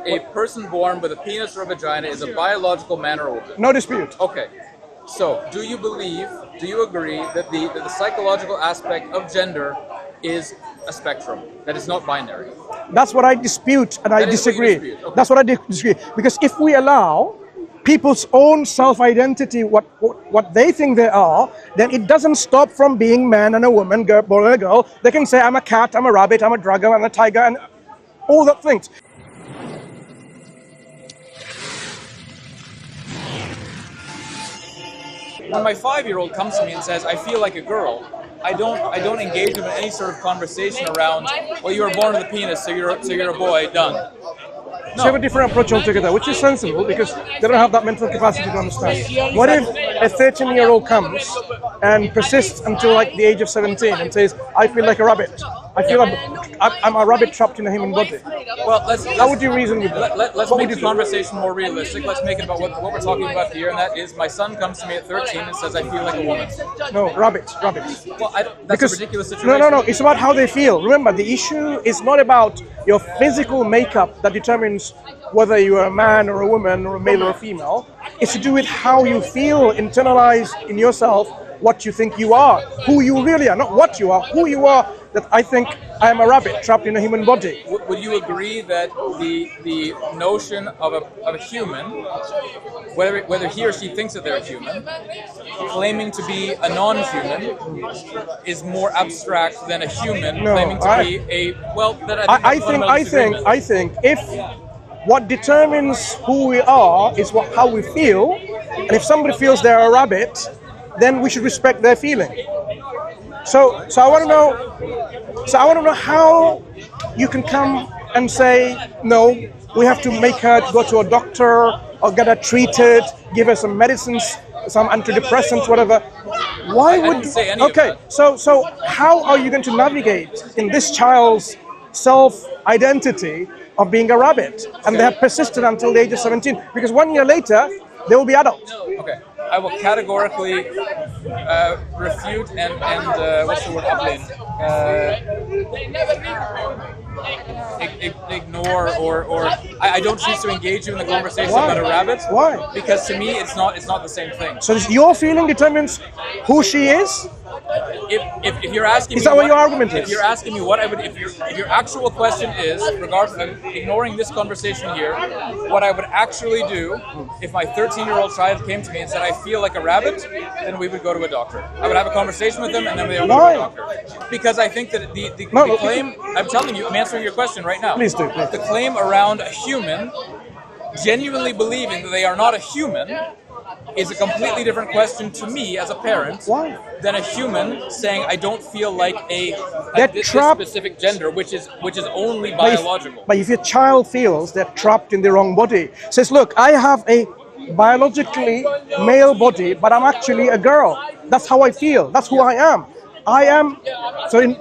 a person born with a penis or a vagina is a biological man or woman. No dispute. Okay. So, do you agree that the psychological aspect of gender is a spectrum, that is not binary? That's what I dispute, and I disagree. Okay. That's what I disagree. Because if we allow people's own self-identity, what they think they are, then it doesn't stop from being man and a woman, boy and a girl. They can say, I'm a cat, I'm a rabbit, I'm a dragon, I'm a tiger, and all that things. When my 5-year-old comes to me and says, I feel like a girl, I don't engage him in any sort of conversation around, well, you were born with a penis, so you're a boy, done. No. So you have a different approach altogether, which is sensible because they don't have that mental capacity to understand. What if a 13-year-old comes and persists until like the age of 17 and says, I feel like a rabbit. I feel like I'm a rabbit trapped in a human body. Well, how would you reason with that? Let's make the conversation more realistic. Let's make it about what we're talking about here, and that is my son comes to me at 13 and says, I feel like a woman. No, rabbit. Well, that's a ridiculous situation. No. It's about how they feel. Remember, the issue is not about your physical makeup that determines whether you are a man or a woman or a male or a female. It's to do with how you feel, internalize in yourself what you think you are, who you really are, not what you are, who you are. That I think I am a rabbit trapped in a human body. Would you agree that the notion of a human, whether he or she thinks that they're a human, claiming to be a non-human, is more abstract than a human claiming to be a I think if what determines who we are is how we feel, and if somebody feels they're a rabbit, then we should respect their feeling. So I want to know how you can come and say, no, we have to make her go to a doctor or get her treated, give her some medicines, some antidepressants, whatever. Why would? I didn't say any of that. So how are you going to navigate in this child's self-identity of being a rabbit? And they have persisted until the age of 17, because 1 year later they will be adults. Okay. I will categorically refute and what's the word, ignore or I don't choose to engage you in the conversation about a rabbit. Why? Because to me it's not the same thing. So your feeling determines who she is? If you're asking is me that what your argument is? If you're asking me what I would, if your actual question is, regardless, ignoring this conversation here, what I would actually do if my 13-year-old child came to me and said, I feel like a rabbit, then we would go to a doctor. I would have a conversation with them and then they would go to a doctor. Because I think that the claim, I'm telling you, I'm answering your question right now. Please do. The claim around a human genuinely believing that they are not a human is a completely different question to me as a parent. Why? Than a human saying I don't feel like this specific gender, which is only biological. But if your child feels they're trapped in the wrong body, says, look, I have a biologically male body, but I'm actually a girl. That's how I feel. That's who I am. I am. So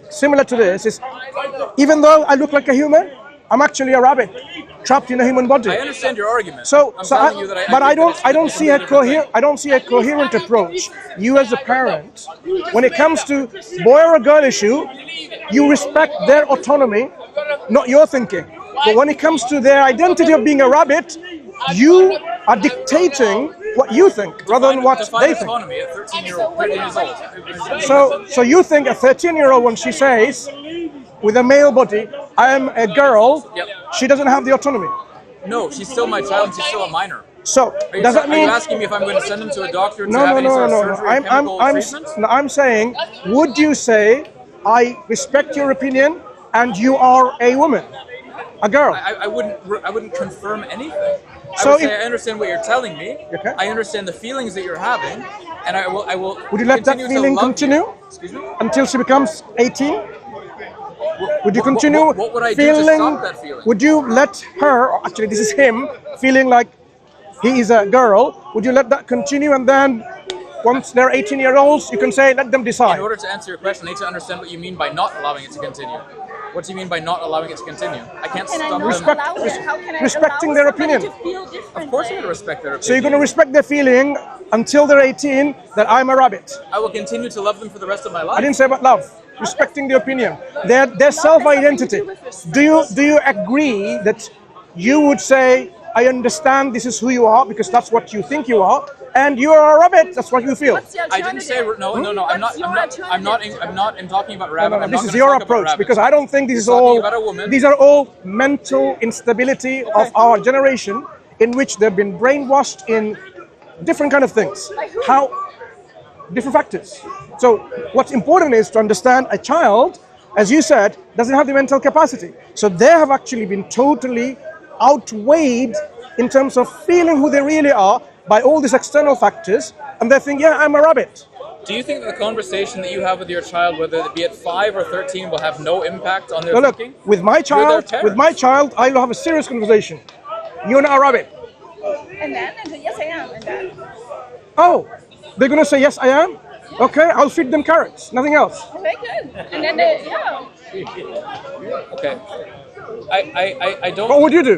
similar to this is, even though I look like a human, I'm actually a rabbit trapped in a human body. I understand your argument. I don't see a coherent approach. You as a parent, when it comes to boy or a girl issue, you respect their autonomy, not your thinking. But when it comes to their identity of being a rabbit, you are dictating what you think rather than what they think. Autonomy at 13 years old. So you think a 13-year-old, when she says, with a male body, I am a girl, she doesn't have the autonomy? No, she's still my child and she's still a minor. So does that mean? Are you asking me if I'm going to send him to a doctor to have any sort of surgery or chemical treatment? I'm saying, would you say, I respect your opinion and you are a woman, a girl? I wouldn't confirm anything. So I understand what you're telling me. Okay. I understand the feelings that you're having, and I will. Would you let that feeling continue? Excuse me? Until she becomes 18? Would you continue what would I do to stop that feeling? Would you let her, or actually this is him, feeling like he is a girl, would you let that continue, and then once they're 18-year-olds, you can say, let them decide? In order to answer your question, I need to understand what you mean by not allowing it to continue. What do you mean by not allowing it to continue? I can't stop them. Respecting their opinion. Of course I'm going to respect their opinion. So you're going to respect their feeling until they're 18 that I'm a rabbit. I will continue to love them for the rest of my life. I didn't say about love. Respecting the opinion. Their self-identity. Do you agree that you would say, I understand this is who you are because that's what you think you are, and you are a rabbit. That's what you feel. What's the I didn't say alternative? no. I'm not talking about rabbit. I'm This not is gonna your talk about approach rabbit. because I don't think this is Talking all. about a woman. These are all mental instability of our generation, in which they've been brainwashed in different kind of things. How different factors. So what's important is to understand a child, as you said, doesn't have the mental capacity. So they have actually been totally outweighed in terms of feeling who they really are by all these external factors, and they think, yeah, I'm a rabbit. Do you think that the conversation that you have with your child, whether it be at 5 or 13, will have no impact on their No, look, thinking? with my child, parents. I'll have a serious conversation. You're not a rabbit. And then, yes, I am. And then, Oh, they're gonna say yes, I am. Okay, I'll feed them carrots, nothing else. okay, good. And then, yeah. Okay. I don't. What would you do?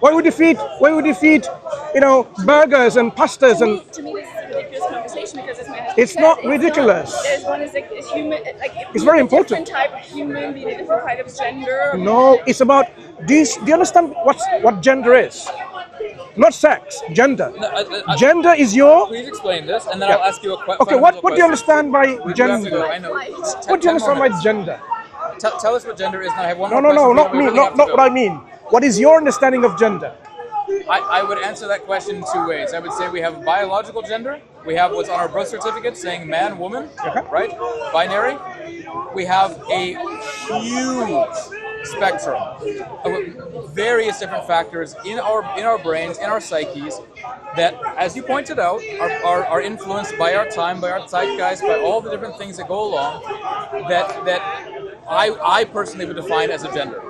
Why would you feed? Burgers and pastas and? To me, this is a ridiculous conversation because It's not ridiculous. There's one is like is human, like It's very important. Different type of human, being a different kind of gender. No, it's about. Do you understand what gender is? Not sex, gender. Gender is your. Please explain this, and then I'll ask you a question. Okay, what do you understand by We do have to go, gender? I know. What do you understand by gender? Tell us what gender is, and I have one No, more no, no, question. not me, not what I mean. What is your understanding of gender? I would answer that question in 2 ways. I would say we have biological gender. We have what's on our birth certificate saying man, woman, right? Binary. We have a huge spectrum of various different factors in our brains, in our psyches, that, as you pointed out, are influenced by our time, by our zeitgeist, by all the different things that go along, that I personally would define as a gender.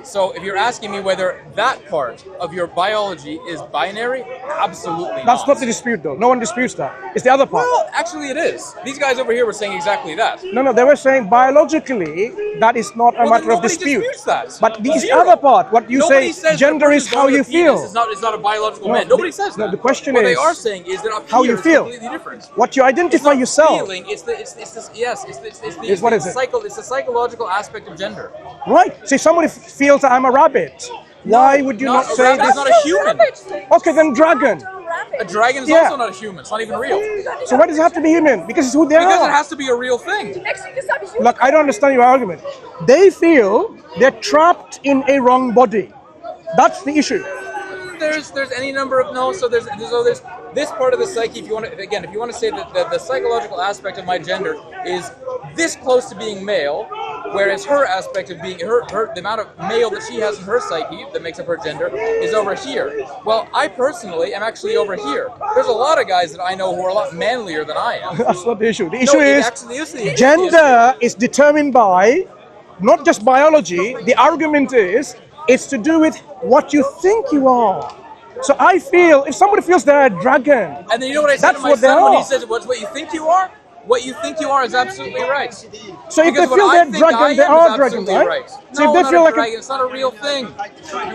So if you're asking me whether that part of your biology is binary, absolutely That's not the dispute, though. No one disputes that. It's the other part. Well, actually it is. These guys over here were saying exactly that. No, they were saying biologically that is not a matter of dispute. Disputes that. But the Zero. other part, what you Nobody say, says gender that a is person how born you with a penis feel. Is not a biological No, man. Nobody says no, that. the question what is they are saying is that up how here you is feel. completely different. What you identify It's not yourself. feeling. It's What is it? It's the psychological aspect of gender. Right. See, somebody feels that I'm a rabbit. Why would you not a say rabbit this? is not a human. Okay, then dragon. A dragon is Yeah. also not a human. It's not even real. So why does it have to be human? Because it's who they Because it are. has to be a real thing. Next week is not a human. Look, I don't understand your argument. They feel they're trapped in a wrong body. That's the issue. There's any number of no. So there's this part of the psyche. If you want to say that the psychological aspect of my gender is this close to being male, whereas her aspect of being the amount of male that she has in her psyche that makes up her gender is over here. Well, I personally am actually over here. There's a lot of guys that I know who are a lot manlier than I am. That's not the issue. The issue it is actually is the gender is determined by not just biology. The argument is it's to do with what you think you are. So I feel if somebody feels they're a dragon, And then you know what I said that's to my what they son when he are. says, "What's what you think you are?" What you think you are is absolutely right. So if Because they feel what I they're think I dragon, they am are is dragon, absolutely right? So No, if they not feel a like dragon. It's not a real thing.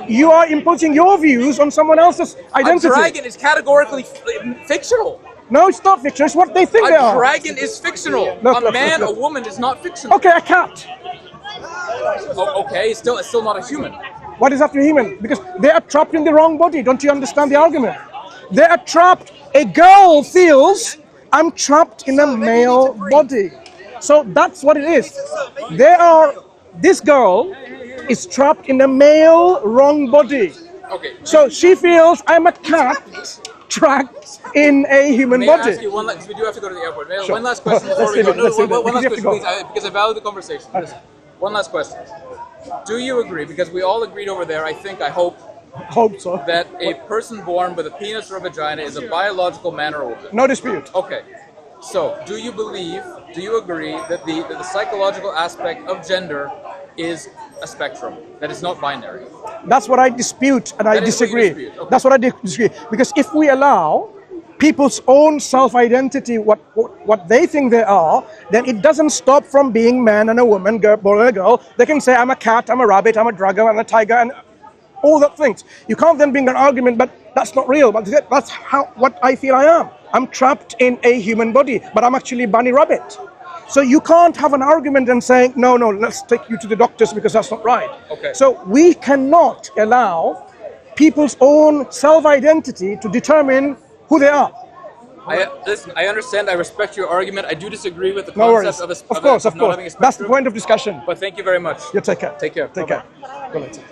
you are imposing your views on someone else's identity. A dragon is categorically fictional. No, it's not fiction. It's what they think they A are. dragon is fictional. Look, a look, man, look. a woman is not fictional. Okay, a cat. Okay, it's still not a human. What is after human? Because they are trapped in the wrong body. Don't you understand the argument? They are trapped. A girl feels I'm trapped in a male body. So that's what it is. This girl is trapped in a male wrong body. Okay. So she feels I'm a cat trapped in a human May I body. ask you one last? We do have to go to the airport. Sure. One last question Let's before we leave go. it, let's leave it, One because last you have to question, go. please, because I value the conversation. Listen, one last question. Do you agree? Because we all agreed over there. I hope Hope so. that a person born with a penis or a vagina is a biological man or woman. No dispute. Okay. So, do you agree that the psychological aspect of gender is a spectrum, that it's not binary? That's what I dispute and I That is what you disagree. dispute, okay. That's what I disagree. Because if we allow people's own self-identity, what they think they are, then it doesn't stop from being man and a woman, boy and a girl. They can say, I'm a cat, I'm a rabbit, I'm a dragon, I'm a tiger, and all that things. You can't then bring an argument, but that's not real. But that's what I feel I am. I'm trapped in a human body, but I'm actually bunny rabbit. So you can't have an argument and saying, no, let's take you to the doctors because that's not right. Okay. So we cannot allow people's own self-identity to determine who they are. Listen, I understand. I respect your argument. I do disagree with the No worries. concept Of course. not having a spectrum. That's the point of discussion. But thank you very much. You take care. Take care. Take Bye-bye. care. Go later.